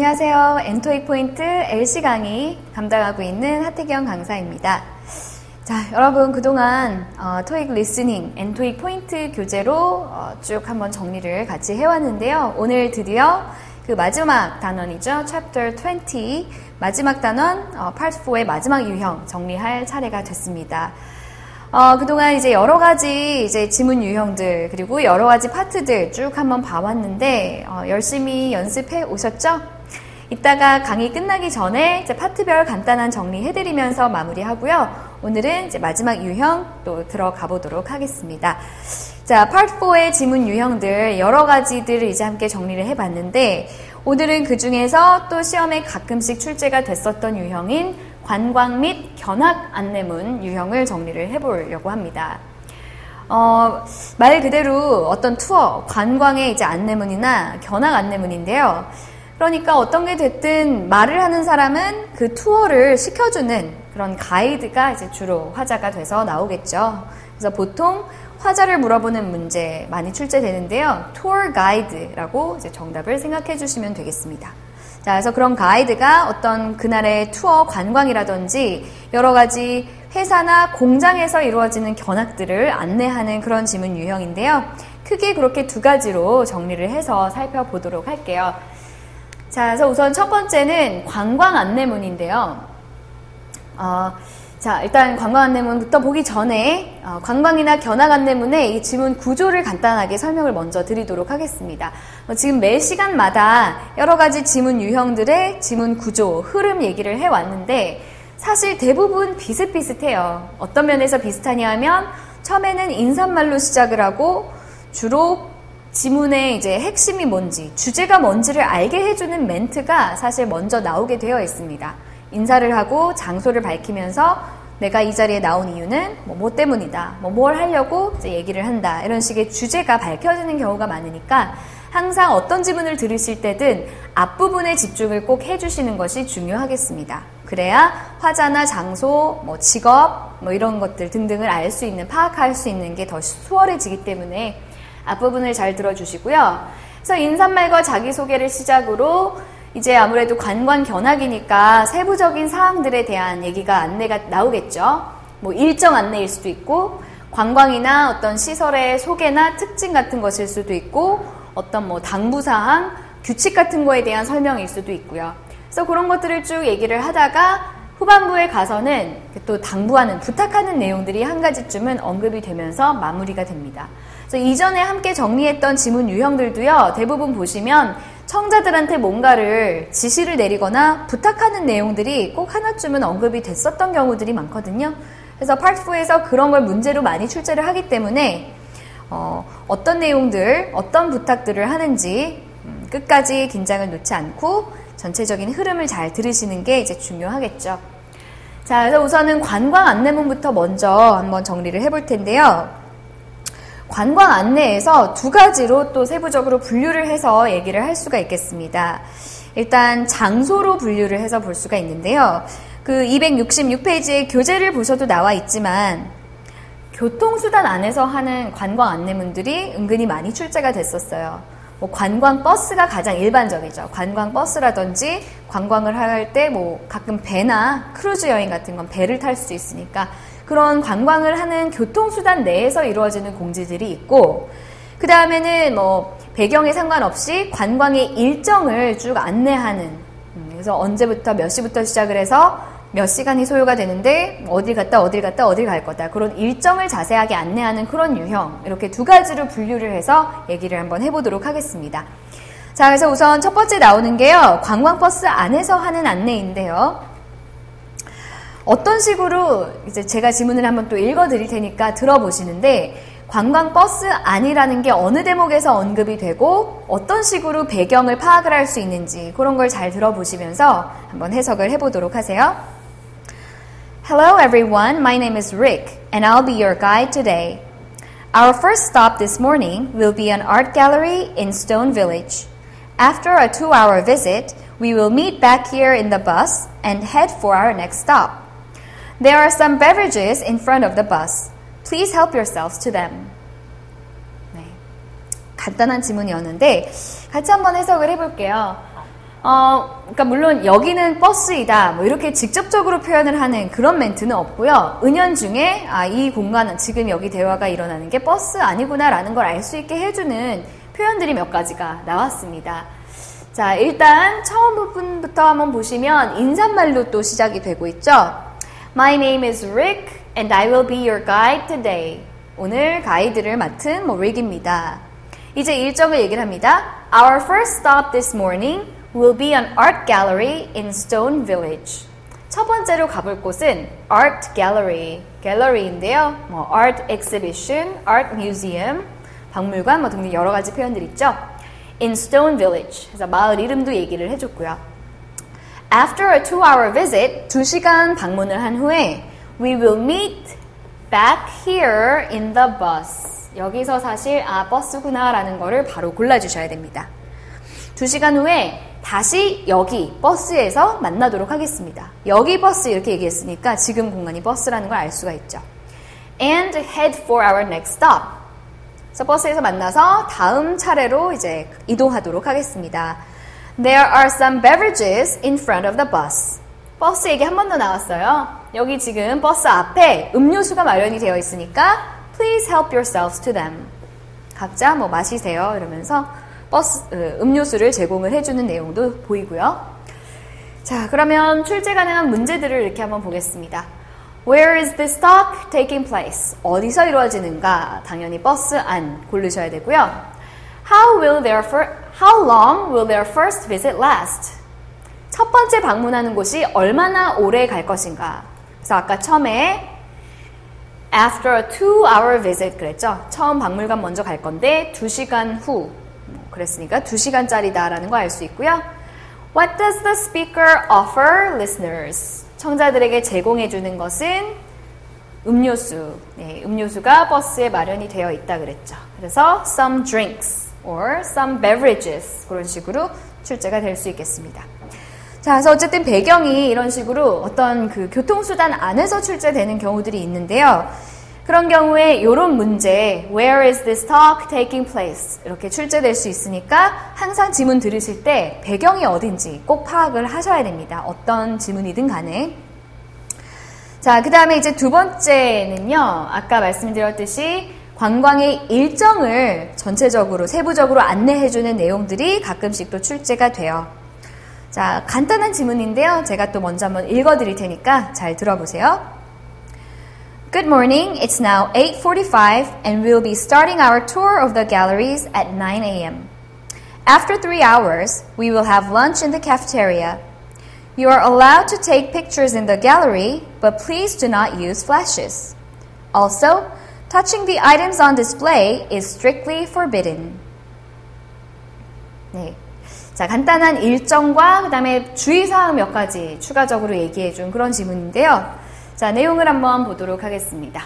안녕하세요. 엔토익 포인트 LC 강의 담당하고 있는 하태경 강사입니다. 자, 여러분 그동안 토익 리스닝, 엔토익 포인트 교재로 쭉 한번 정리를 같이 해왔는데요. 오늘 드디어 그 마지막 단원이죠. Chapter 20 마지막 단원 Part 4의 마지막 유형 정리할 차례가 됐습니다. 그동안 이제 여러 가지 이제 지문 유형들 그리고 여러 가지 파트들 쭉 한번 봐왔는데 열심히 연습해 오셨죠? 이따가 강의 끝나기 전에 이제 파트별 간단한 정리해드리면서 마무리하고요. 오늘은 이제 마지막 유형 또 들어가 보도록 하겠습니다. 자, Part 4의 지문 유형들 여러 가지들을 이제 함께 정리를 해봤는데 오늘은 그 중에서 또 시험에 가끔씩 출제가 됐었던 유형인 관광 및 견학 안내문 유형을 정리를 해보려고 합니다. 말 그대로 어떤 투어, 관광의 이제 안내문이나 견학 안내문인데요. 그러니까 어떤 게 됐든 말을 하는 사람은 그 투어를 시켜주는 그런 가이드가 이제 주로 화자가 돼서 나오겠죠. 그래서 보통 화자를 물어보는 문제 많이 출제되는데요. 투어 가이드라고 이제 정답을 생각해 주시면 되겠습니다. 자, 그래서 그런 가이드가 어떤 그날의 투어 관광이라든지 여러 가지 회사나 공장에서 이루어지는 견학들을 안내하는 그런 지문 유형인데요. 크게 그렇게 두 가지로 정리를 해서 살펴보도록 할게요. 자, 그래서 우선 첫 번째는 관광 안내문인데요. 자, 일단 관광 안내문부터 보기 전에 관광이나 견학 안내문의 이 지문 구조를 간단하게 설명을 먼저 드리도록 하겠습니다. 지금 매 시간마다 여러 가지 지문 유형들의 지문 구조, 흐름 얘기를 해왔는데 사실 대부분 비슷비슷해요. 어떤 면에서 비슷하냐 하면 처음에는 인사말로 시작을 하고 주로 지문의 이제 핵심이 뭔지, 주제가 뭔지를 알게 해주는 멘트가 사실 먼저 나오게 되어 있습니다. 인사를 하고 장소를 밝히면서 내가 이 자리에 나온 이유는 뭐 때문이다, 뭘 하려고 이제 얘기를 한다, 이런 식의 주제가 밝혀지는 경우가 많으니까 항상 어떤 지문을 들으실 때든 앞부분에 집중을 꼭 해주시는 것이 중요하겠습니다. 그래야 화자나 장소, 직업, 이런 것들 등등을 알 수 있는, 파악할 수 있는 게 더 수월해지기 때문에 앞부분을 잘 들어주시고요. 그래서 인사말과 자기소개를 시작으로 이제 아무래도 관광 견학이니까 세부적인 사항들에 대한 얘기가 안내가 나오겠죠. 일정 안내일 수도 있고 관광이나 어떤 시설의 소개나 특징 같은 것일 수도 있고 어떤 당부사항, 규칙 같은 거에 대한 설명일 수도 있고요. 그래서 그런 것들을 쭉 얘기를 하다가 후반부에 가서는 또 당부하는, 부탁하는 내용들이 한 가지쯤은 언급이 되면서 마무리가 됩니다. 그래서 이전에 함께 정리했던 지문 유형들도요, 대부분 보시면 청자들한테 뭔가를 지시를 내리거나 부탁하는 내용들이 꼭 하나쯤은 언급이 됐었던 경우들이 많거든요. 그래서 Part 4에서 그런 걸 문제로 많이 출제를 하기 때문에 어떤 내용들, 어떤 부탁들을 하는지 끝까지 긴장을 놓지 않고 전체적인 흐름을 잘 들으시는 게 이제 중요하겠죠. 자, 그래서 우선은 관광 안내문부터 먼저 한번 정리를 해볼 텐데요. 관광 안내에서 두 가지로 또 세부적으로 분류를 해서 얘기를 할 수가 있겠습니다. 일단 장소로 분류를 해서 볼 수가 있는데요. 그 266페이지의 교재를 보셔도 나와 있지만 교통수단 안에서 하는 관광 안내문들이 은근히 많이 출제가 됐었어요. 관광 버스가 가장 일반적이죠. 관광 버스라든지 관광을 할 때 가끔 배나 크루즈 여행 같은 건 배를 탈 수 있으니까 그런 관광을 하는 교통수단 내에서 이루어지는 공지들이 있고 그 다음에는 배경에 상관없이 관광의 일정을 쭉 안내하는 그래서 언제부터 몇 시부터 시작을 해서 몇 시간이 소요가 되는데 어딜 갔다 어딜 갈 거다 그런 일정을 자세하게 안내하는 그런 유형 이렇게 두 가지로 분류를 해서 얘기를 한번 해보도록 하겠습니다. 자, 그래서 우선 첫 번째 나오는 게요. 관광버스 안에서 하는 안내인데요. 어떤 식으로 이제 제가 지문을 한번 또 읽어드릴 테니까 들어보시는데 관광버스 안이라는 게 어느 대목에서 언급이 되고 어떤 식으로 배경을 파악을 할 수 있는지 그런 걸 잘 들어보시면서 한번 해석을 해보도록 하세요. Hello everyone, my name is Rick and I'll be your guide today. Our first stop this morning will be an art gallery in Stone Village. After a 2-hour visit, we will meet back here in the bus and head for our next stop. There are some beverages in front of the bus. Please help yourselves to them. 네, 간단한 지문이었는데 같이 한번 해석을 해볼게요. 그러니까 물론 여기는 버스이다 뭐 이렇게 직접적으로 표현을 하는 그런 멘트는 없고요. 은연중에 이 공간은 지금 여기 대화가 일어나는 게 버스 아니구나라는 걸 알 수 있게 해주는 표현들이 몇 가지가 나왔습니다. 자, 일단 처음 부분부터 한번 보시면 인사말로 또 시작이 되고 있죠. My name is Rick and I will be your guide today. 오늘 가이드를 맡은 Rick입니다. 이제 일정을 얘기를 합니다. Our first stop this morning will be an art gallery in Stone Village. 첫 번째로 가볼 곳은 art gallery, 갤러리인데요. art exhibition, art museum, 박물관 등등 여러 가지 표현들 있죠. In Stone Village. 그래서 마을 이름도 얘기를 해줬고요. After a 2-hour visit, 2시간 방문을 한 후에 we will meet back here in the bus. 여기서 사실 버스구나 라는 거를 바로 골라주셔야 됩니다. 2시간 후에 다시 여기 버스에서 만나도록 하겠습니다. 여기 버스 이렇게 얘기했으니까 지금 공간이 버스라는 걸 알 수가 있죠. And head for our next stop. 그래서 버스에서 만나서 다음 차례로 이제 이동하도록 하겠습니다. There are some beverages in front of the bus. 버스 얘기 한 번 더 나왔어요. 여기 지금 버스 앞에 음료수가 마련이 되어 있으니까 Please help yourselves to them. 각자 마시세요 이러면서 음료수를 제공을 해주는 내용도 보이고요. 자, 그러면 출제 가능한 문제들을 이렇게 한번 보겠습니다. Where is this talk taking place? 어디서 이루어지는가? 당연히 버스 안 고르셔야 되고요. How long will their first visit last? 첫 번째 방문하는 곳이 얼마나 오래 갈 것인가? 그래서 아까 처음에 After a 2-hour visit 그랬죠. 처음 박물관 먼저 갈 건데 2시간 후 그랬으니까 2시간짜리다라는 거 알 수 있고요. What does the speaker offer listeners? 청자들에게 제공해 주는 것은 음료수. 네, 음료수가 버스에 마련이 되어 있다 그랬죠. 그래서 some drinks or some beverages 그런 식으로 출제가 될 수 있겠습니다. 자, 그래서 어쨌든 배경이 이런 식으로 어떤 그 교통수단 안에서 출제되는 경우들이 있는데요. 그런 경우에 이런 문제, Where is this talk taking place? 이렇게 출제될 수 있으니까 항상 지문 들으실 때 배경이 어딘지 꼭 파악을 하셔야 됩니다. 어떤 지문이든 간에. 자, 그 다음에 이제 두 번째는요. 아까 말씀드렸듯이 관광의 일정을 전체적으로 세부적으로 안내해주는 내용들이 가끔씩 또 출제가 돼요. 자, 간단한 지문인데요. 제가 또 먼저 한번 읽어드릴 테니까 잘 들어보세요. Good morning. It's now 8:45 and we'll be starting our tour of the galleries at 9 a.m. After 3 hours, we will have lunch in the cafeteria. You are allowed to take pictures in the gallery, but please do not use flashes. Also, touching the items on display is strictly forbidden. 네. 자, 간단한 일정과 그 다음에 주의사항 몇 가지 추가적으로 얘기해준 그런 지문인데요. 자, 내용을 한번 보도록 하겠습니다.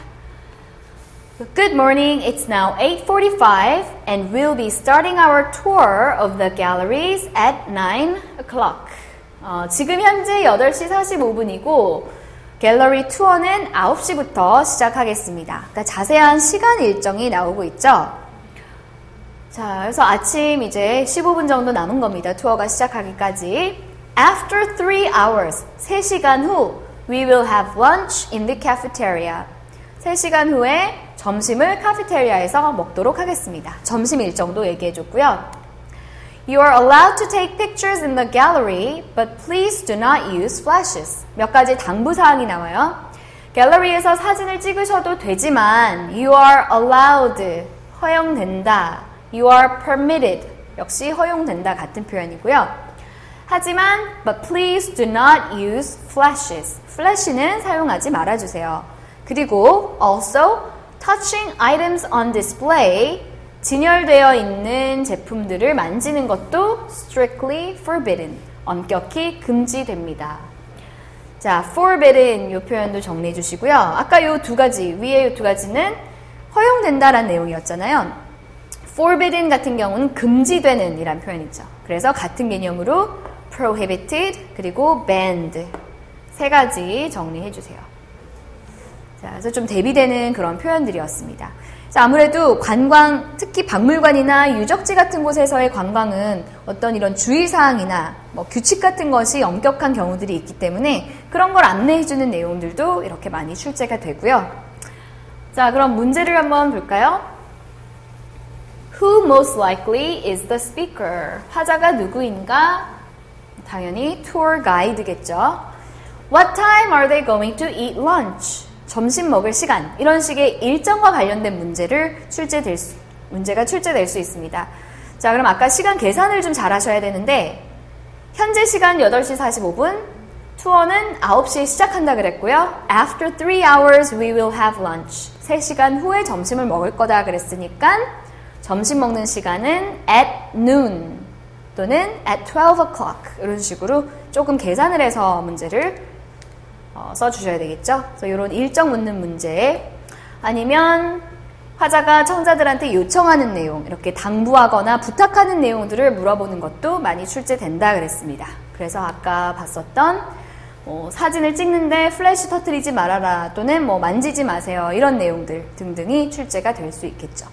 Good morning. It's now 8:45 and we'll be starting our tour of the galleries at 9 o'clock. 지금 현재 8시 45분이고 갤러리 투어는 9시부터 시작하겠습니다. 그러니까 자세한 시간 일정이 나오고 있죠. 자, 그래서 아침 이제 15분 정도 남은 겁니다. 투어가 시작하기까지. After 3 hours, 3시간 후 We will have lunch in the cafeteria. 3시간 후에 점심을 카페테리아에서 먹도록 하겠습니다. 점심 일정도 얘기해줬고요. You are allowed to take pictures in the gallery, but please do not use flashes. 몇 가지 당부사항이 나와요. 갤러리에서 사진을 찍으셔도 되지만 You are allowed, 허용된다. You are permitted, 역시 허용된다 같은 표현이고요. 하지만 but please do not use flashes. 플래시는 사용하지 말아주세요. 그리고 also touching items on display, 진열되어 있는 제품들을 만지는 것도 strictly forbidden, 엄격히 금지됩니다. 자, forbidden 이 표현도 정리해 주시고요. 아까 이 두 가지, 위에 이 두 가지는 허용된다라는 내용이었잖아요. forbidden 같은 경우는 금지되는 이란 표현이죠. 그래서 같은 개념으로 prohibited 그리고 banned 세 가지 정리해 주세요. 자, 그래서 좀 대비되는 그런 표현들이었습니다. 자, 아무래도 관광, 특히 박물관이나 유적지 같은 곳에서의 관광은 어떤 이런 주의사항이나 뭐 규칙 같은 것이 엄격한 경우들이 있기 때문에 그런 걸 안내해주는 내용들도 이렇게 많이 출제가 되고요. 자, 그럼 문제를 한번 볼까요? Who most likely is the speaker? 화자가 누구인가? 당연히 tour guide겠죠. What time are they going to eat lunch? 점심 먹을 시간, 이런 식의 일정과 관련된 문제가 출제될 수 있습니다. 자, 그럼 아까 시간 계산을 좀 잘 하셔야 되는데 현재 시간 8시 45분, 투어는 9시에 시작한다 그랬고요. After 3 hours we will have lunch. 3시간 후에 점심을 먹을 거다 그랬으니까 점심 먹는 시간은 at noon 또는 at 12 o'clock 이런 식으로 조금 계산을 해서 문제를 써주셔야 되겠죠. 그래서 이런 일정 묻는 문제 아니면 화자가 청자들한테 요청하는 내용, 이렇게 당부하거나 부탁하는 내용들을 물어보는 것도 많이 출제된다 그랬습니다. 그래서 아까 봤었던 사진을 찍는데 플래시 터뜨리지 말아라 또는 만지지 마세요 이런 내용들 등등이 출제가 될 수 있겠죠.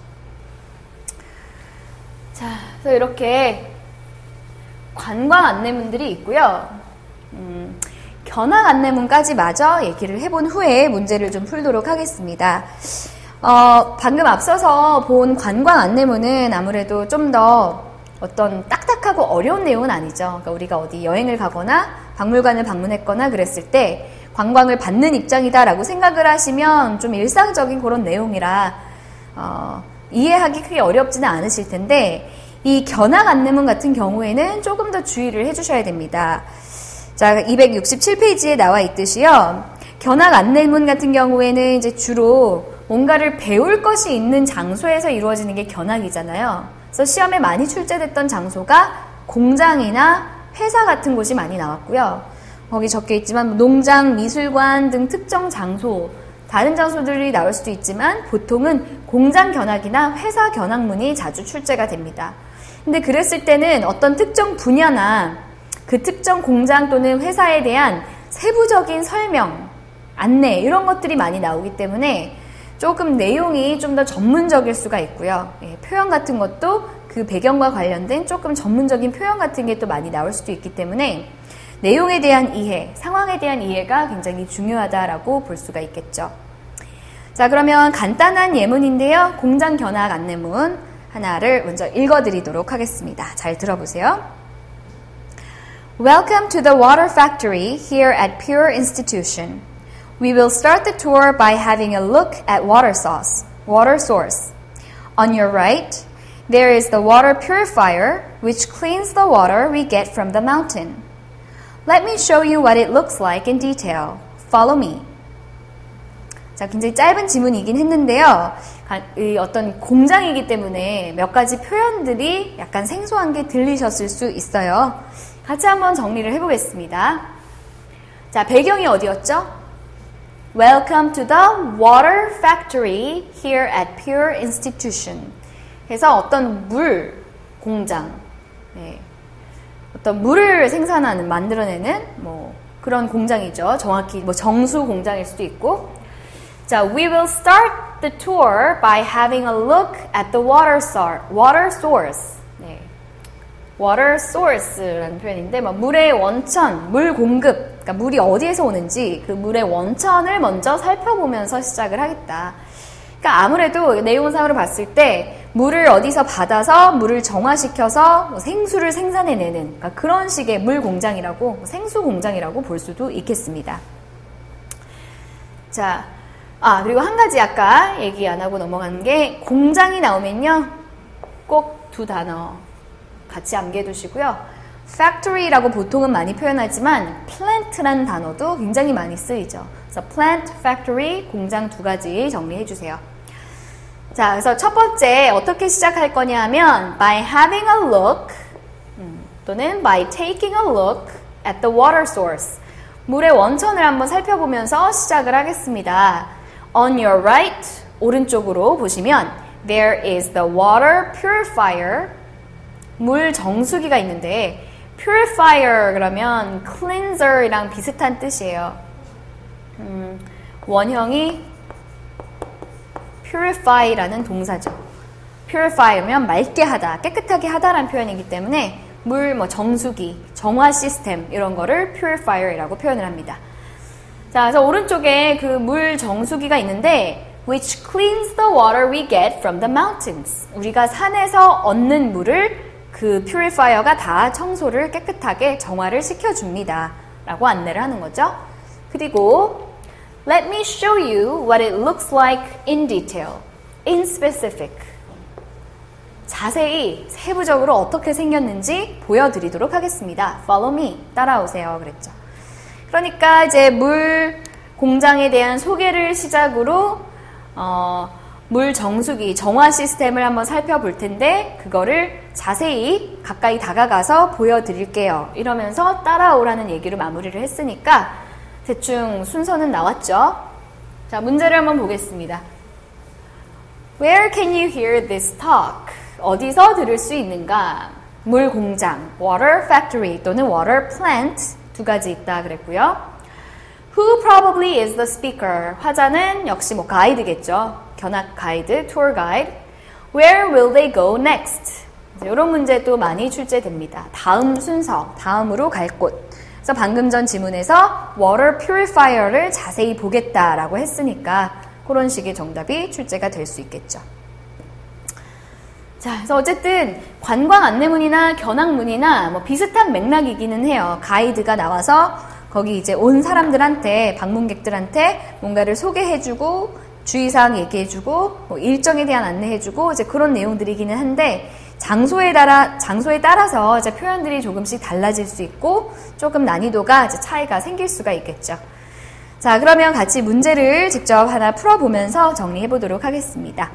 자, 그래서 이렇게 관광 안내문들이 있고요. 견학 안내문까지 마저 얘기를 해본 후에 문제를 좀 풀도록 하겠습니다. 방금 앞서서 본 관광 안내문은 아무래도 좀 더 어떤 딱딱하고 어려운 내용은 아니죠. 그러니까 우리가 어디 여행을 가거나 박물관을 방문했거나 그랬을 때 관광을 받는 입장이다라고 생각을 하시면 좀 일상적인 그런 내용이라 이해하기 크게 어렵지는 않으실 텐데 이 견학 안내문 같은 경우에는 조금 더 주의를 해주셔야 됩니다. 자, 267페이지에 나와 있듯이요. 견학 안내문 같은 경우에는 이제 주로 뭔가를 배울 것이 있는 장소에서 이루어지는 게 견학이잖아요. 그래서 시험에 많이 출제됐던 장소가 공장이나 회사 같은 곳이 많이 나왔고요. 거기 적혀 있지만 농장, 미술관 등 특정 장소, 다른 장소들이 나올 수도 있지만 보통은 공장 견학이나 회사 견학문이 자주 출제가 됩니다. 근데 그랬을 때는 어떤 특정 분야나 그 특정 공장 또는 회사에 대한 세부적인 설명, 안내 이런 것들이 많이 나오기 때문에 조금 내용이 좀 더 전문적일 수가 있고요. 표현 같은 것도 그 배경과 관련된 조금 전문적인 표현 같은 게 또 많이 나올 수도 있기 때문에 내용에 대한 이해, 상황에 대한 이해가 굉장히 중요하다라고 볼 수가 있겠죠. 자, 그러면 간단한 예문인데요. 공장 견학 안내문 하나를 먼저 읽어드리도록 하겠습니다. 잘 들어보세요. Welcome to the water factory here at Pure Institution. We will start the tour by having a look at water source. On your right, there is the water purifier, which cleans the water we get from the mountain. Let me show you what it looks like in detail. Follow me. 자, 굉장히 짧은 지문이긴 했는데요. 어떤 공장이기 때문에 몇 가지 표현들이 약간 생소한 게 들리셨을 수 있어요. 같이 한번 정리를 해보겠습니다. 자, 배경이 어디였죠? Welcome to the water factory here at Pure Institution. 그래서 어떤 물 공장, 어떤 물을 생산하는, 만들어내는 그런 공장이죠. 정확히 정수 공장일 수도 있고. 자, we will start the tour by having a look at the water source. water source라는 표현인데 물의 원천, 물 공급, 그러니까 물이 어디에서 오는지 그 물의 원천을 먼저 살펴보면서 시작을 하겠다. 그러니까 아무래도 내용상으로 봤을 때 물을 어디서 받아서 물을 정화시켜서 생수를 생산해내는 그러니까 그런 식의 물 공장이라고, 생수 공장이라고 볼 수도 있겠습니다. 자, 그리고 한 가지 아까 얘기 안 하고 넘어간 게 공장이 나오면요 꼭 두 단어 같이 암기해 두시고요. factory라고 보통은 많이 표현하지만 plant라는 단어도 굉장히 많이 쓰이죠. 그래서 plant, factory, 공장 두 가지 정리해 주세요. 자, 그래서 첫 번째 어떻게 시작할 거냐 하면 by having a look 또는 by taking a look at the water source. 물의 원천을 한번 살펴보면서 시작을 하겠습니다. On your right, 오른쪽으로 보시면 there is the water purifier. 물 정수기가 있는데 purifier 그러면 cleanser이랑 비슷한 뜻이에요. 원형이 purify라는 동사죠. purify면 맑게 하다, 깨끗하게 하다라는 표현이기 때문에 물, 정수기, 정화 시스템 이런 거를 purifier이라고 표현을 합니다. 자, 그래서 오른쪽에 그 물 정수기가 있는데 which cleans the water we get from the mountains. 우리가 산에서 얻는 물을 그 퓨리파이어가 다 청소를 깨끗하게 정화를 시켜줍니다. 라고 안내를 하는 거죠. 그리고 Let me show you what it looks like in detail, in specific. 자세히 세부적으로 어떻게 생겼는지 보여드리도록 하겠습니다. Follow me. 따라오세요. 그랬죠. 그러니까 이제 물 공장에 대한 소개를 시작으로 물 정수기, 정화 시스템을 한번 살펴볼 텐데 그거를 자세히 가까이 다가가서 보여드릴게요. 이러면서 따라오라는 얘기로 마무리를 했으니까 대충 순서는 나왔죠. 자, 문제를 한번 보겠습니다. Where can you hear this talk? 어디서 들을 수 있는가? 물 공장, water factory 또는 water plant 두 가지 있다 그랬고요. Who probably is the speaker? 화자는 역시 가이드겠죠. 견학 가이드, tour guide. Where will they go next? 이런 문제도 많이 출제됩니다. 다음 순서, 다음으로 갈 곳. 그래서 방금 전 지문에서 water purifier를 자세히 보겠다라고 했으니까 그런 식의 정답이 출제가 될 수 있겠죠. 자, 그래서 어쨌든 관광 안내문이나 견학문이나 비슷한 맥락이기는 해요. 가이드가 나와서 거기 이제 온 사람들한테, 방문객들한테 뭔가를 소개해주고 주의사항 얘기해주고 일정에 대한 안내해주고 이제 그런 내용들이기는 한데 장소에 따라서 이제 표현들이 조금씩 달라질 수 있고 조금 난이도가 이제 차이가 생길 수가 있겠죠. 자, 그러면 같이 문제를 직접 하나 풀어보면서 정리해보도록 하겠습니다.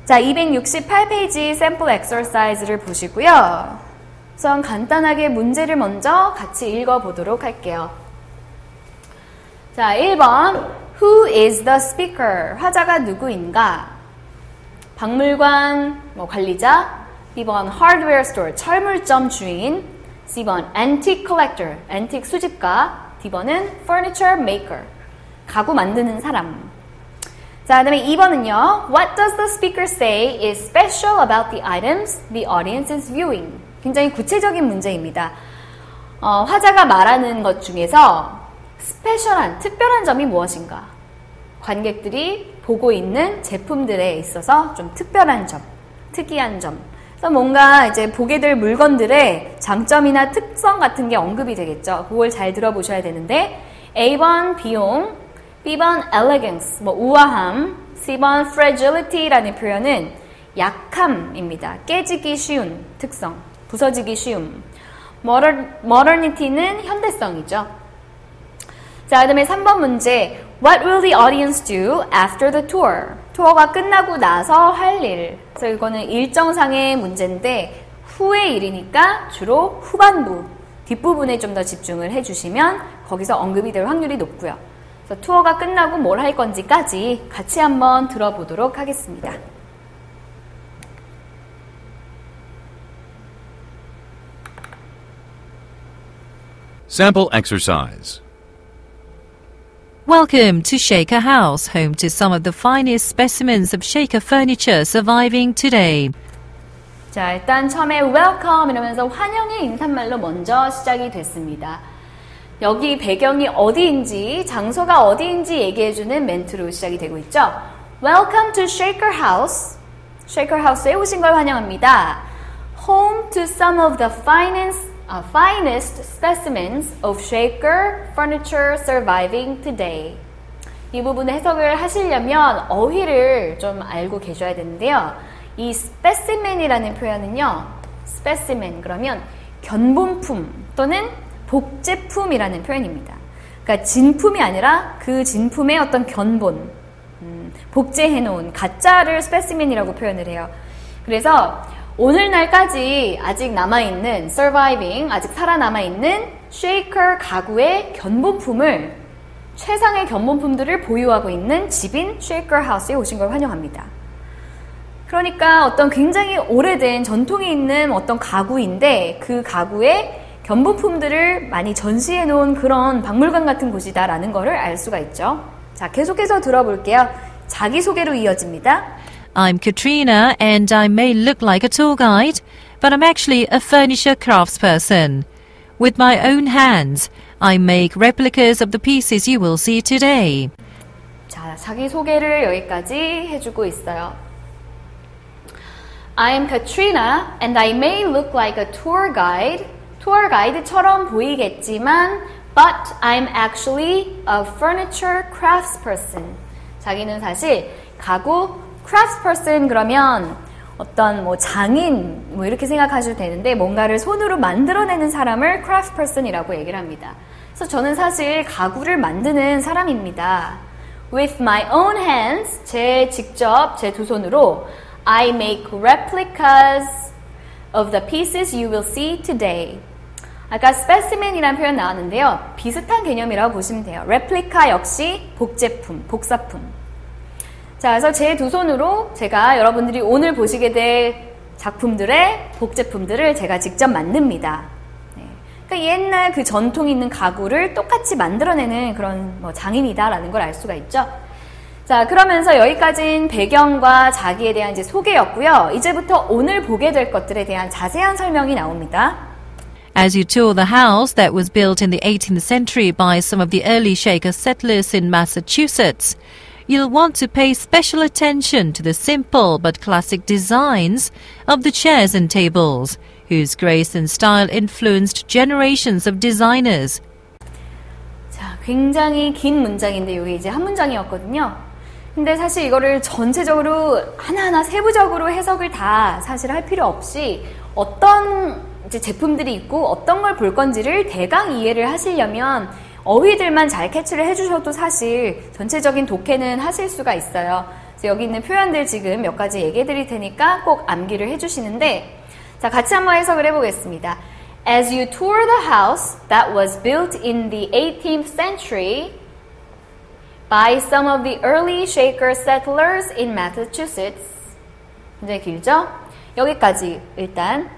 자, 268페이지 샘플 엑서사이즈를 보시고요. 우선 간단하게 문제를 먼저 같이 읽어보도록 할게요. 자, 1번 Who is the speaker? 화자가 누구인가? 박물관 관리자. B번 hardware store, 철물점 주인. C번 antique collector, antique 수집가. D번은 furniture maker, 가구 만드는 사람. 자, 그 다음에 2번은요. What does the speaker say is special about the items the audience is viewing? 굉장히 구체적인 문제입니다. 화자가 말하는 것 중에서 스페셜한, 특별한 점이 무엇인가? 관객들이 보고 있는 제품들에 있어서 좀 특별한 점, 특이한 점. 그래서 뭔가 이제 보게 될 물건들의 장점이나 특성 같은 게 언급이 되겠죠. 그걸 잘 들어보셔야 되는데 A번 비용, B번 elegance, 우아함, C번 fragility라는 표현은 약함입니다. 깨지기 쉬운 특성, 부서지기 쉬움. modernity는 현대성이죠. 자, 그 다음에 3번 문제. What will the audience do after the tour? 투어가 끝나고 나서 할 일. 그래서 이거는 일정상의 문제인데 후의 일이니까 주로 후반부, 뒷부분에 좀 더 집중을 해주시면 거기서 언급이 될 확률이 높고요. 그래서 투어가 끝나고 뭘 할 건지까지 같이 한번 들어보도록 하겠습니다. Sample exercise. Welcome to Shaker House, home to some of the finest specimens of Shaker furniture surviving today. 자, 일단 처음에 welcome 이러면서 환영의 인사말로 먼저 시작이 됐습니다. 여기 배경이 어디인지, 장소가 어디인지 얘기해주는 멘트로 시작이 되고 있죠. Welcome to Shaker House. Shaker House에 오신 걸 환영합니다. Home to some of the finest specimens of Shaker furniture surviving today. 이 부분 해석을 하시려면 어휘를 좀 알고 계셔야 되는데요. 이 specimen이라는 표현은요. specimen 그러면 견본품 또는 복제품이라는 표현입니다. 그러니까 진품이 아니라 그 진품의 어떤 견본, 복제해놓은 가짜를 specimen이라고 표현을 해요. 그래서 오늘날까지 아직 남아있는 surviving, 아직 살아남아있는 Shaker 가구의 견본품을, 최상의 견본품들을 보유하고 있는 집인 Shaker House에 오신 걸 환영합니다. 그러니까 어떤 굉장히 오래된 전통이 있는 어떤 가구인데 그 가구의 견본품들을 많이 전시해 놓은 그런 박물관 같은 곳이다라는 거를 알 수가 있죠. 자, 계속해서 들어볼게요. 자기소개로 이어집니다. I'm Katrina and I may look like a tour guide, but I'm actually a furniture craftsperson. With my own hands, I make replicas of the pieces you will see today. 자, 자기소개를 여기까지 해주고 있어요. I'm Katrina and I may look like a tour guide. 투어 가이드처럼 보이겠지만 but I'm actually a furniture craftsperson. 자기는 사실 가구 craftsperson 그러면 어떤 뭐 장인 뭐 이렇게 생각하셔도 되는데 뭔가를 손으로 만들어내는 사람을 craftsperson이라고 얘기를 합니다. 그래서 저는 사실 가구를 만드는 사람입니다. With my own hands, 제 두 손으로 I make replicas of the pieces you will see today. 아까 specimen이라는 표현 나왔는데요. 비슷한 개념이라고 보시면 돼요. replica 역시 복제품, 복사품. 자, 그래서 제 두 손으로 제가 여러분들이 오늘 보시게 될 작품들의 복제품들을 제가 직접 만듭니다. 네. 그러니까 옛날 그 전통 있는 가구를 똑같이 만들어내는 그런 뭐 장인이다라는 걸 알 수가 있죠. 자, 그러면서 여기까지는 배경과 자기에 대한 이제 소개였고요. 이제부터 오늘 보게 될 것들에 대한 자세한 설명이 나옵니다. As you tour the house that was built in the 18th century by some of the early Shaker settlers in Massachusetts, you'll want to pay special attention to the simple but classic designs of the chairs and tables, whose grace and style influenced generations of designers. 자, 굉장히 긴 문장인데 이게 이제 한 문장이었거든요. 근데 사실 이거를 전체적으로 하나하나 세부적으로 해석을 다 사실 할 필요 없이 어떤 이제 제품들이 있고 어떤 걸 볼 건지를 대강 이해를 하시려면 어휘들만 잘 캐치를 해주셔도 사실 전체적인 독해는 하실 수가 있어요. 그래서 여기 있는 표현들 지금 몇 가지 얘기해 드릴 테니까 꼭 암기를 해주시는데, 자, 같이 한번 해석을 해보겠습니다. As you tour the house that was built in the 18th century by some of the early Shaker settlers in Massachusetts. 굉장히 길죠? 여기까지 일단.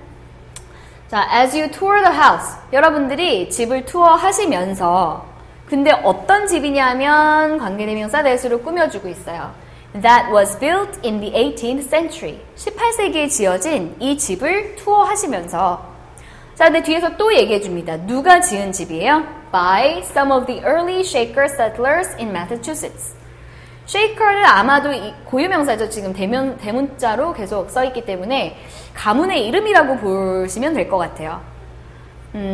자, as you tour the house. 여러분들이 집을 투어하시면서, 근데 어떤 집이냐면 관계대명사 that으로 꾸며주고 있어요. That was built in the 18th century. 18세기에 지어진 이 집을 투어하시면서. 자, 근데 뒤에서 또 얘기해 줍니다. 누가 지은 집이에요? By some of the early Shaker settlers in Massachusetts. Shaker는 아마도 고유명사죠. 지금 대문자로 계속 써있기 때문에 가문의 이름이라고 보시면 될 것 같아요.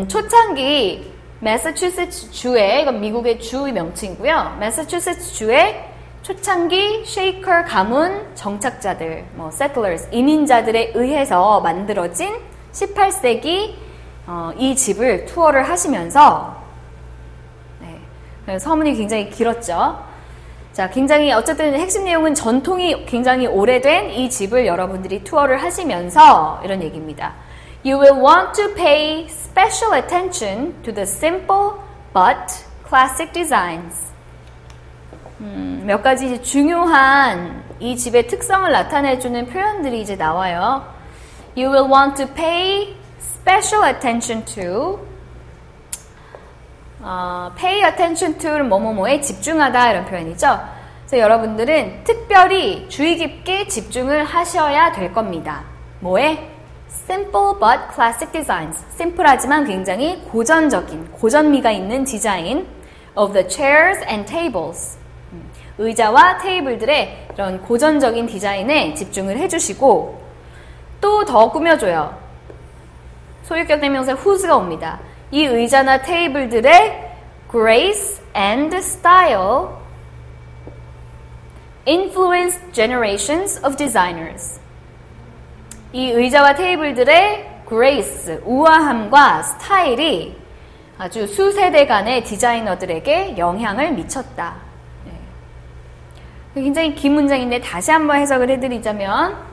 초창기 매사추세츠 주의, 이건 미국의 주 명칭이고요. 매사추세츠 주의 초창기 Shaker 가문 정착자들, 뭐 settlers, 이민자들에 의해서 만들어진 18세기 이 집을 투어를 하시면서, 네, 서문이 굉장히 길었죠. 자, 굉장히 어쨌든 핵심 내용은 전통이 굉장히 오래된 이 집을 여러분들이 투어를 하시면서 이런 얘기입니다. You will want to pay special attention to the simple but classic designs. 몇 가지 중요한 이 집의 특성을 나타내주는 표현들이 이제 나와요. You will want to pay special attention to. pay attention to는 뭐뭐뭐에 집중하다 이런 표현이죠. 그래서 여러분들은 특별히 주의 깊게 집중을 하셔야 될 겁니다. 뭐에? Simple but classic designs. 심플하지만 굉장히 고전적인, 고전미가 있는 디자인 of the chairs and tables. 의자와 테이블들의 이런 고전적인 디자인에 집중을 해주시고 또 더 꾸며줘요. 소유격 대명사 whose가 옵니다. 이 의자나 테이블들의 grace and style influenced generations of designers. 이 의자와 테이블들의 grace, 우아함과 스타일이 아주 수세대간의 디자이너들에게 영향을 미쳤다. 네. 굉장히 긴 문장인데 다시 한번 해석을 해드리자면,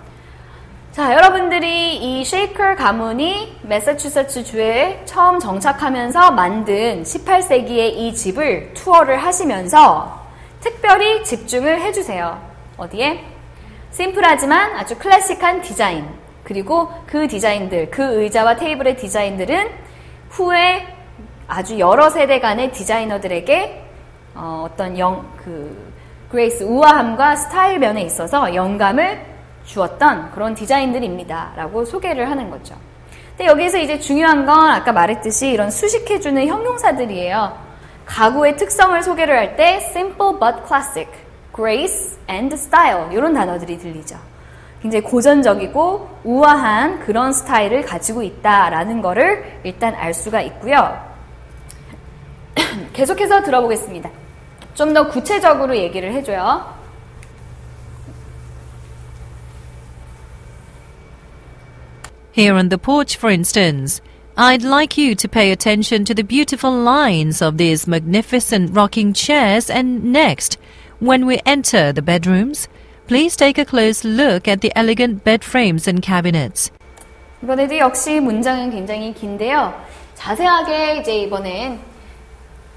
자, 여러분들이 이 쉐이커 가문이 매사추세츠 주에 처음 정착하면서 만든 18세기의 이 집을 투어를 하시면서 특별히 집중을 해주세요. 어디에? 심플하지만 아주 클래식한 디자인, 그리고 그 디자인들, 그 의자와 테이블의 디자인들은 후에 아주 여러 세대 간의 디자이너들에게 어떤 grace, 우아함과 스타일 면에 있어서 영감을 주었던 그런 디자인들입니다. 라고 소개를 하는 거죠. 근데 여기에서 이제 중요한 건 아까 말했듯이 이런 수식해주는 형용사들이에요. 가구의 특성을 소개를 할 때 simple but classic, grace and style 이런 단어들이 들리죠. 굉장히 고전적이고 우아한 그런 스타일을 가지고 있다라는 거를 일단 알 수가 있고요. 계속해서 들어보겠습니다. 좀 더 구체적으로 얘기를 해줘요. Here on the porch, for instance, I'd like you to pay attention to the beautiful lines of these magnificent rocking chairs, and next, when we enter the bedrooms, please take a close look at the elegant bed frames and cabinets. 이번에도 역시 문장은 굉장히 긴데요. 자세하게 이제 이번엔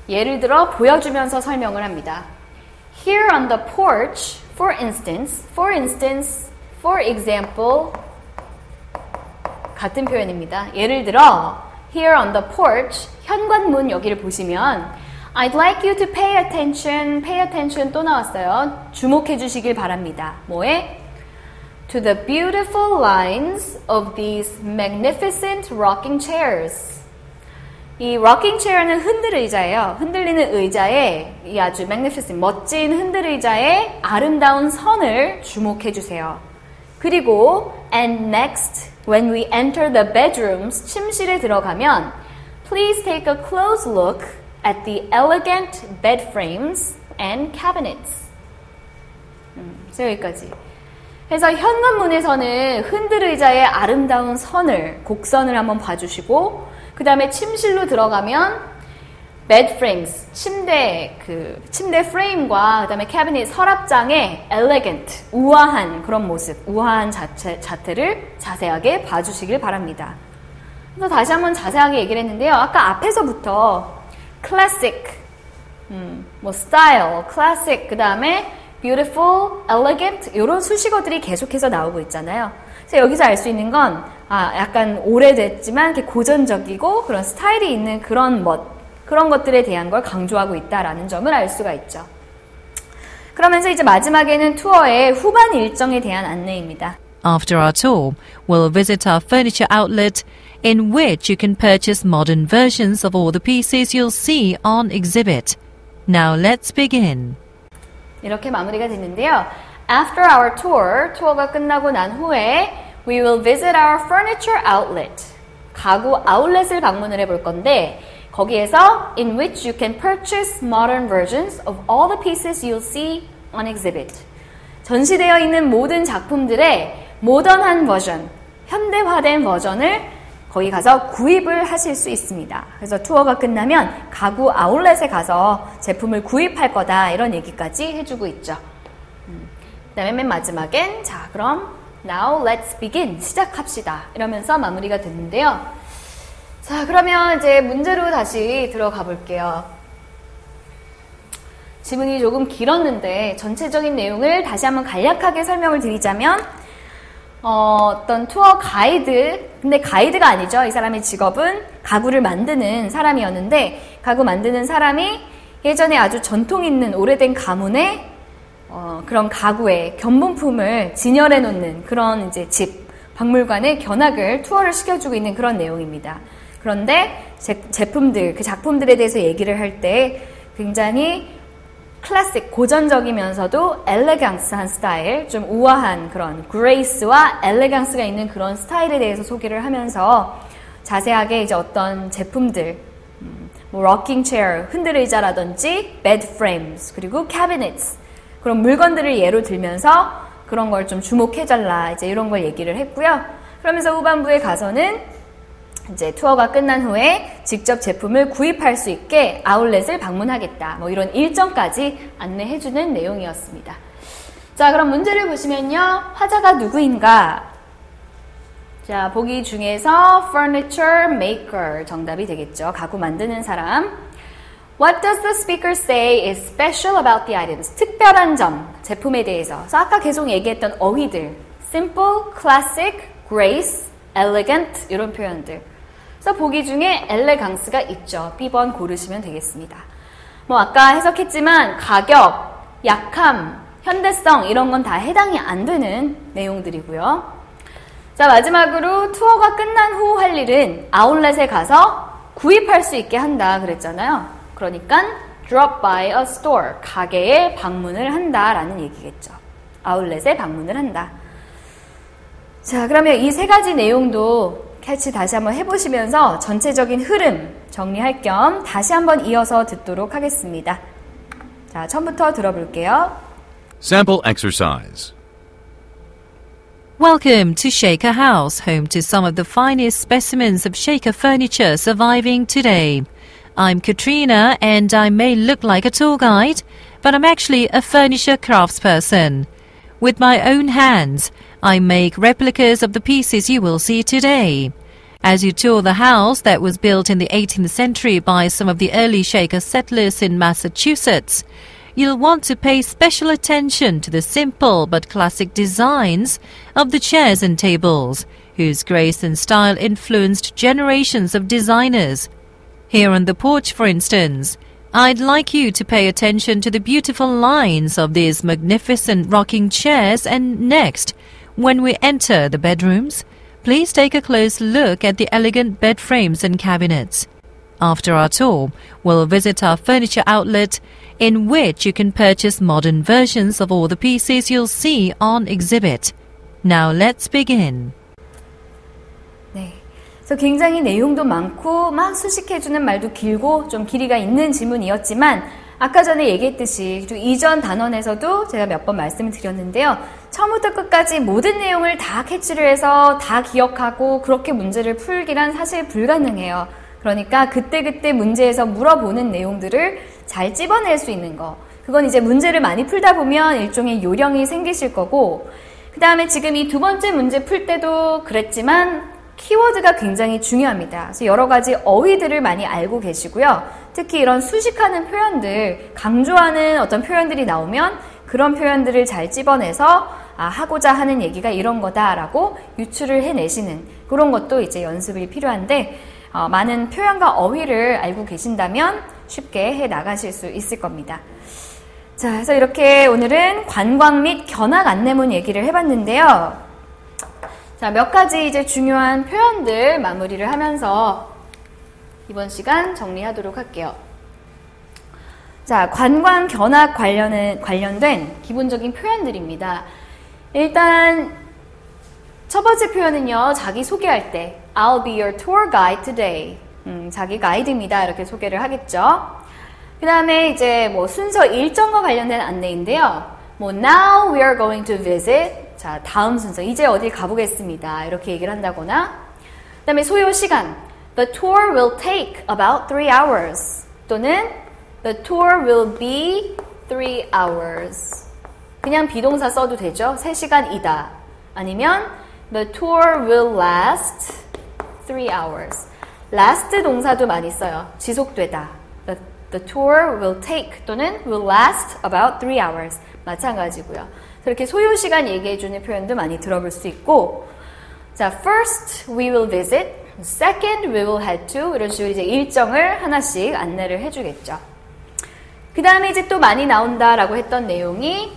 예를 들어 보여주면서 설명을 합니다. Here on the porch, for example, 같은 표현입니다. 예를 들어, here on the porch, 현관문 여기를 보시면 I'd like you to pay attention 또 나왔어요. 주목해 주시길 바랍니다. 뭐에? To the beautiful lines of these magnificent rocking chairs. 이 rocking chair는 흔들 의자예요. 흔들리는 의자에 이 아주 magnificent, 멋진 흔들 의자의 아름다운 선을 주목해 주세요. 그리고 and next, when we enter the bedrooms, 침실에 들어가면 please take a close look at the elegant bed frames and cabinets. 그래서 여기까지. 그래서 현관문에서는 흔들 의자의 아름다운 선을, 곡선을 한번 봐주시고 그 다음에 침실로 들어가면 bed frames, 침대 프레임과 그 다음에 cabinet, 서랍장의 elegant, 우아한 그런 모습, 우아한 자태를 자세하게 봐주시길 바랍니다. 그래서 다시 한번 자세하게 얘기를 했는데요. 아까 앞에서부터 classic, style, classic, 그 다음에 beautiful, elegant 이런 수식어들이 계속해서 나오고 있잖아요. 그래서 여기서 알 수 있는 건 약간 오래됐지만 이렇게 고전적이고 그런 스타일이 있는 그런 것들에 대한 걸 강조하고 있다라는 점을 알 수가 있죠. 그러면서 이제 마지막에는 투어의 후반 일정에 대한 안내입니다. After our tour, we'll visit our furniture outlet in which you can purchase modern versions of all the pieces you'll see on exhibit. Now let's begin. 이렇게 마무리가 됐는데요. After our tour, 투어가 끝나고 난 후에 we will visit our furniture outlet. 가구 아울렛을 방문을 해볼 건데 거기에서 in which you can purchase modern versions of all the pieces you'll see on exhibit. 전시되어 있는 모든 작품들의 모던한 버전, 현대화된 버전을 거기 가서 구입을 하실 수 있습니다. 그래서 투어가 끝나면 가구 아울렛에 가서 제품을 구입할 거다 이런 얘기까지 해주고 있죠. 그 다음에 맨 마지막엔 자 그럼 now let's begin 시작합시다 이러면서 마무리가 됐는데요. 자 그러면 이제 문제로 다시 들어가 볼게요. 지문이 조금 길었는데 전체적인 내용을 다시 한번 간략하게 설명을 드리자면 어떤 투어 가이드, 근데 가이드가 아니죠. 이 사람의 직업은 가구를 만드는 사람이었는데 가구 만드는 사람이 예전에 아주 전통 있는 오래된 가문의 그런 가구의 견본품을 진열해 놓는 그런 이제 집, 박물관의 견학을 투어를 시켜주고 있는 그런 내용입니다. 그런데 제품들, 그 작품들에 대해서 얘기를 할 때 굉장히 클래식, 고전적이면서도 엘레강스한 스타일, 좀 우아한 그런 그레이스와 엘레강스가 있는 그런 스타일에 대해서 소개를 하면서 자세하게 이제 어떤 제품들, rocking chair, 흔들 의자라든지 bed frames, 그리고 cabinets, 그런 물건들을 예로 들면서 그런 걸 좀 주목해달라, 이제 이런 걸 얘기를 했고요. 그러면서 후반부에 가서는 이제 투어가 끝난 후에 직접 제품을 구입할 수 있게 아울렛을 방문하겠다. 뭐 이런 일정까지 안내해주는 내용이었습니다. 자, 그럼 문제를 보시면요. 화자가 누구인가? 자, 보기 중에서 furniture maker 정답이 되겠죠. 가구 만드는 사람. What does the speaker say is special about the items? 특별한 점, 제품에 대해서. 그래서 아까 계속 얘기했던 어휘들. simple, classic, grace, elegant 이런 표현들. 그래서 보기 중에 엘레강스가 있죠. B번 고르시면 되겠습니다. 뭐 아까 해석했지만 가격, 약함, 현대성 이런 건 다 해당이 안 되는 내용들이고요. 자, 마지막으로 투어가 끝난 후 할 일은 아울렛에 가서 구입할 수 있게 한다 그랬잖아요. 그러니까 drop by a store, 가게에 방문을 한다라는 얘기겠죠. 아울렛에 방문을 한다. 자, 그러면 이 세 가지 내용도 같이 다시 한번 해보시면서 전체적인 흐름 정리할 겸 다시 한번 이어서 듣도록 하겠습니다. 자, 처음부터 들어볼게요. Sample exercise. Welcome to Shaker House, home to some of the finest specimens of Shaker furniture surviving today. I'm Katrina, and I may look like a tour guide, but I'm actually a furniture craftsperson. With my own hands, I make replicas of the pieces you will see today. As you tour the house that was built in the 18th century by some of the early Shaker settlers in Massachusetts, you'll want to pay special attention to the simple but classic designs of the chairs and tables, whose grace and style influenced generations of designers. Here on the porch, for instance, I'd like you to pay attention to the beautiful lines of these magnificent rocking chairs, and next, when we enter the bedrooms, please take a close look at the elegant bed frames and cabinets. After our tour, we'll visit our furniture outlet, in which you can purchase modern versions of all the pieces you'll see on exhibit. Now let's begin. 네, 그래서 굉장히 내용도 많고 막 수식해주는 말도 길고 좀 길이가 있는 지문이었지만 아까 전에 얘기했듯이 이전 단원에서도 제가 몇 번 말씀을 드렸는데요. 처음부터 끝까지 모든 내용을 다 캐치를 해서 다 기억하고 그렇게 문제를 풀기란 사실 불가능해요. 그러니까 그때그때 문제에서 물어보는 내용들을 잘 찝어낼 수 있는 거. 그건 이제 문제를 많이 풀다 보면 일종의 요령이 생기실 거고, 그 다음에 지금 이 두 번째 문제 풀 때도 그랬지만 키워드가 굉장히 중요합니다. 그래서 여러 가지 어휘들을 많이 알고 계시고요. 특히 이런 수식하는 표현들, 강조하는 어떤 표현들이 나오면 그런 표현들을 잘 찝어내서 하고자 하는 얘기가 이런 거다라고 유추를 해내시는 그런 것도 이제 연습이 필요한데, 많은 표현과 어휘를 알고 계신다면 쉽게 해 나가실 수 있을 겁니다. 자, 그래서 이렇게 오늘은 관광 및 견학 안내문 얘기를 해봤는데요. 자, 몇 가지 이제 중요한 표현들 마무리를 하면서 이번 시간 정리하도록 할게요. 자, 관광 견학 관련된 기본적인 표현들입니다. 일단 첫 번째 표현은요, 자기 소개할 때 I'll be your tour guide today. 자기 가이드입니다. 이렇게 소개를 하겠죠. 그 다음에 이제 뭐 순서 일정과 관련된 안내인데요. 뭐 now we are going to visit. 자, 다음 순서 이제 어디 가보겠습니다. 이렇게 얘기를 한다거나. 그 다음에 소요 시간. The tour will take about 3 hours. 또는 the tour will be 3 hours. 그냥 비동사 써도 되죠. 3시간이다. 아니면 the tour will last 3 hours. last 동사도 많이 써요. 지속되다. The tour will take 또는 will last about 3 hours. 마찬가지고요. 그렇게 소요 시간 얘기해주는 표현도 많이 들어볼 수 있고, 자, first we will visit, second we will head to 이런 식으로 이제 일정을 하나씩 안내를 해주겠죠. 그 다음에 이제 또 많이 나온다라고 했던 내용이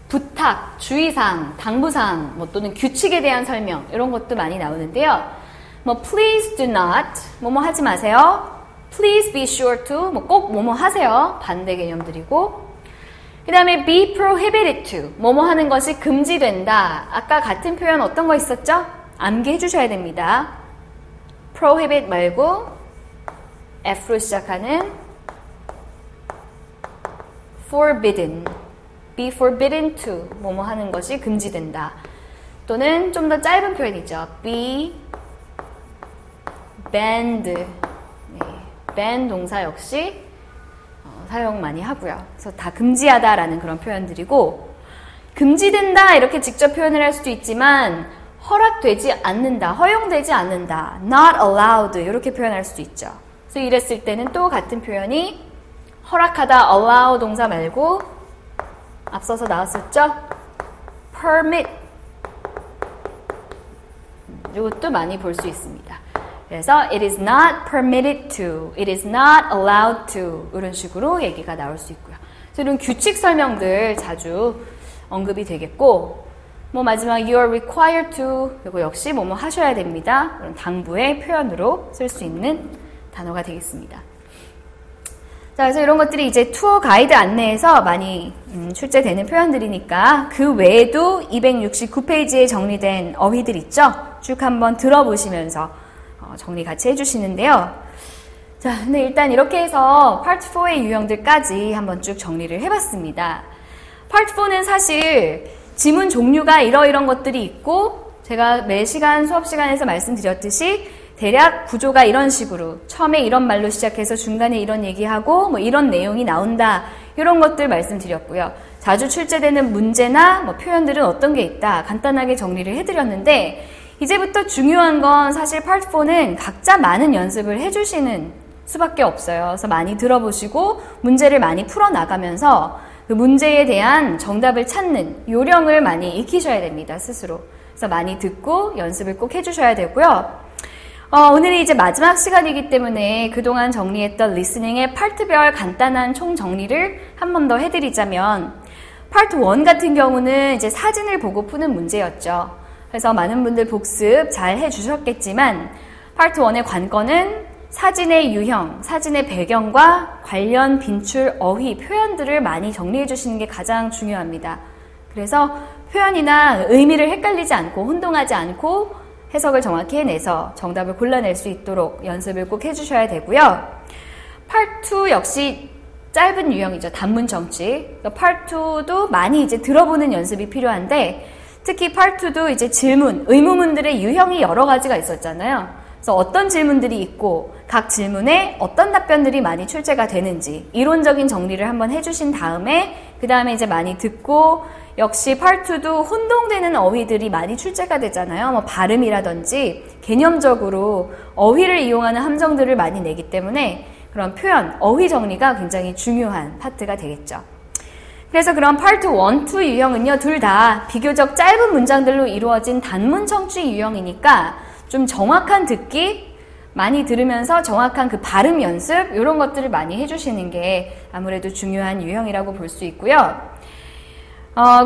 부탁, 주의사항, 당부사항, 뭐 또는 규칙에 대한 설명 이런 것도 많이 나오는데요. 뭐 please do not, 뭐뭐 하지 마세요. Please be sure to, 뭐 꼭 뭐뭐 하세요. 반대 개념들이고. 그 다음에 be prohibited to, 뭐뭐 하는 것이 금지된다. 아까 같은 표현 어떤 거 있었죠? 암기해 주셔야 됩니다. prohibit 말고 F로 시작하는 forbidden, be forbidden to, 뭐뭐 하는 것이 금지된다. 또는 좀 더 짧은 표현이죠. be banned. 네, ban 동사 역시 사용 많이 하고요. 그래서 다 금지하다라는 그런 표현들이고, 금지된다 이렇게 직접 표현을 할 수도 있지만 허락되지 않는다, 허용되지 않는다, not allowed 이렇게 표현할 수도 있죠. 그래서 이랬을 때는 또 같은 표현이 허락하다, allow 동사 말고 앞서서 나왔었죠? permit. 이것도 많이 볼 수 있습니다. 그래서 it is not permitted to, it is not allowed to 이런 식으로 얘기가 나올 수 있고요. 이런 규칙 설명들 자주 언급이 되겠고, 뭐 마지막 you are required to, 이거 역시 뭐뭐 하셔야 됩니다. 그런 당부의 표현으로 쓸 수 있는 단어가 되겠습니다. 자, 그래서 이런 것들이 이제 투어 가이드 안내에서 많이 출제되는 표현들이니까 그 외에도 269페이지에 정리된 어휘들 있죠? 쭉 한번 들어보시면서 정리 같이 해주시는데요. 자, 근데 일단 이렇게 해서 파트 4의 유형들까지 한번 쭉 정리를 해봤습니다. 파트 4는 사실 지문 종류가 이러이런 것들이 있고, 제가 매 시간 수업 시간에서 말씀드렸듯이 대략 구조가 이런 식으로 처음에 이런 말로 시작해서 중간에 이런 얘기하고 뭐 이런 내용이 나온다, 이런 것들 말씀드렸고요. 자주 출제되는 문제나 뭐 표현들은 어떤 게 있다 간단하게 정리를 해드렸는데, 이제부터 중요한 건 사실 파트 4는 각자 많은 연습을 해주시는 수밖에 없어요. 그래서 많이 들어보시고 문제를 많이 풀어나가면서 그 문제에 대한 정답을 찾는 요령을 많이 익히셔야 됩니다, 스스로. 그래서 많이 듣고 연습을 꼭 해주셔야 되고요. 오늘이 이제 마지막 시간이기 때문에 그동안 정리했던 리스닝의 파트별 간단한 총 정리를 한 번 더 해드리자면, 파트 1 같은 경우는 이제 사진을 보고 푸는 문제였죠. 그래서 많은 분들 복습 잘 해주셨겠지만, 파트 1의 관건은 사진의 유형, 사진의 배경과 관련 빈출, 어휘, 표현들을 많이 정리해 주시는 게 가장 중요합니다. 그래서 표현이나 의미를 헷갈리지 않고 혼동하지 않고 해석을 정확히 해내서 정답을 골라낼 수 있도록 연습을 꼭 해주셔야 되고요. 파트 2 역시 짧은 유형이죠. 단문 정치. 파트 2도 많이 이제 들어보는 연습이 필요한데, 특히 파트 2도 이제 질문, 의문문들의 유형이 여러 가지가 있었잖아요. 그래서 어떤 질문들이 있고 각 질문에 어떤 답변들이 많이 출제가 되는지 이론적인 정리를 한번 해주신 다음에 그 다음에 이제 많이 듣고, 역시 파트 2도 혼동되는 어휘들이 많이 출제가 되잖아요. 뭐 발음이라든지 개념적으로 어휘를 이용하는 함정들을 많이 내기 때문에 그런 표현, 어휘 정리가 굉장히 중요한 파트가 되겠죠. 그래서 그런 파트 1, 2 유형은요, 둘 다 비교적 짧은 문장들로 이루어진 단문 청취 유형이니까 좀 정확한 듣기, 많이 들으면서 정확한 그 발음 연습, 이런 것들을 많이 해주시는 게 아무래도 중요한 유형이라고 볼 수 있고요.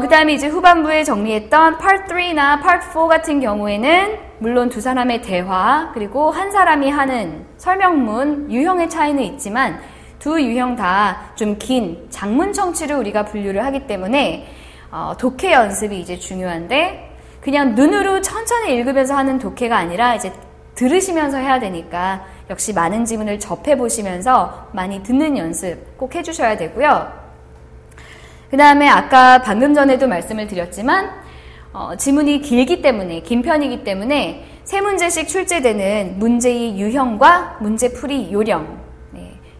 그 다음에 이제 후반부에 정리했던 Part 3나 Part 4 같은 경우에는 물론 두 사람의 대화, 그리고 한 사람이 하는 설명문, 유형의 차이는 있지만 두 유형 다 좀 긴 장문 청취를 우리가 분류를 하기 때문에 독해 연습이 이제 중요한데, 그냥 눈으로 천천히 읽으면서 하는 독해가 아니라 이제 들으시면서 해야 되니까 역시 많은 지문을 접해보시면서 많이 듣는 연습 꼭 해주셔야 되고요. 그 다음에 아까 방금 전에도 말씀을 드렸지만 지문이 길기 때문에, 긴 편이기 때문에 3문제씩 출제되는 문제의 유형과 문제풀이 요령,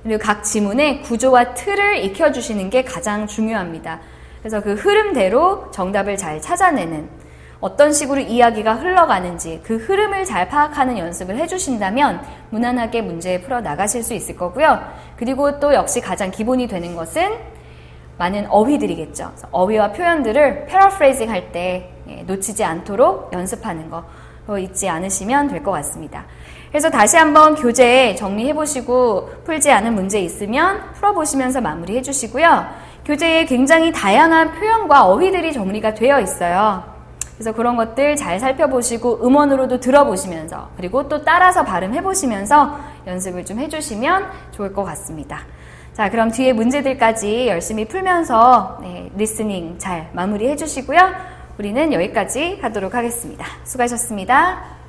그리고 각 지문의 구조와 틀을 익혀주시는 게 가장 중요합니다. 그래서 그 흐름대로 정답을 잘 찾아내는, 어떤 식으로 이야기가 흘러가는지 그 흐름을 잘 파악하는 연습을 해주신다면 무난하게 문제 풀어나가실 수 있을 거고요. 그리고 또 역시 가장 기본이 되는 것은 많은 어휘들이겠죠. 어휘와 표현들을 패러프레이징 할 때 놓치지 않도록 연습하는 거 잊지 않으시면 될 것 같습니다. 그래서 다시 한번 교재 정리해보시고 풀지 않은 문제 있으면 풀어보시면서 마무리해 주시고요. 교재에 굉장히 다양한 표현과 어휘들이 정리가 되어 있어요. 그래서 그런 것들 잘 살펴보시고 음원으로도 들어보시면서, 그리고 또 따라서 발음해보시면서 연습을 좀 해주시면 좋을 것 같습니다. 자, 그럼 뒤에 문제들까지 열심히 풀면서 리스닝 잘 마무리해 주시고요. 우리는 여기까지 하도록 하겠습니다. 수고하셨습니다.